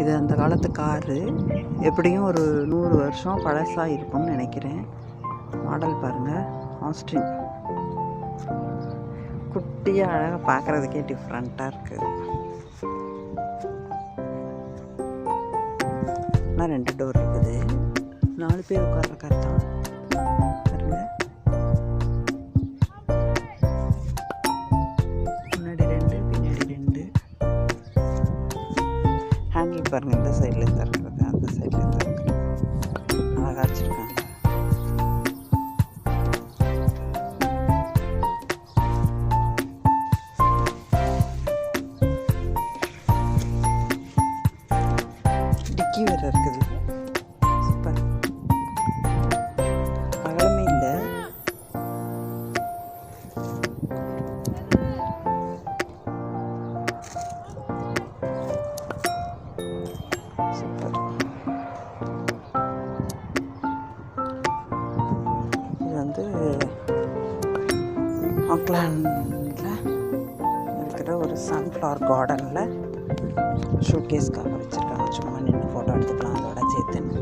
இது அந்த காலத்து காரு, எப்படியும் ஒரு 100 வருஷம் பழசாக இருக்கும்னு நினைக்கிறேன். மாடல் பாருங்கள், ஆஸ்ட்ரின். குட்டியாக அழகாக பார்க்குறதுக்கே டிஃப்ரெண்ட்டாக இருக்குது. ஆனால் 2 டோர் இருக்குது, 4 பேர் உட்கார்ற கார் தான் பாருங்க. முன்னாடி 2, பின்னாடி 2. ஹேண்டில் பாருங்க, இந்த சைட்லேருந்து இருக்கிறது, அந்த சைட்லேருந்து இருக்கிறது. அழகாக வச்சுருக்காங்க. டிக்கி வேறு இருக்குது. சூப்பர். அகலமே இல்லை. சூப்பர். இது வந்து ஆக்லாண்டில் இருக்கிற ஒரு சன்ஃப்ளவர் கார்டனில் ஷோகேஸ்க்காக வச்சுருக்காங்க. சும்மா நின்று ஃபோட்டோ எடுத்துக்கலாம் அதோட சேர்த்துன்னு.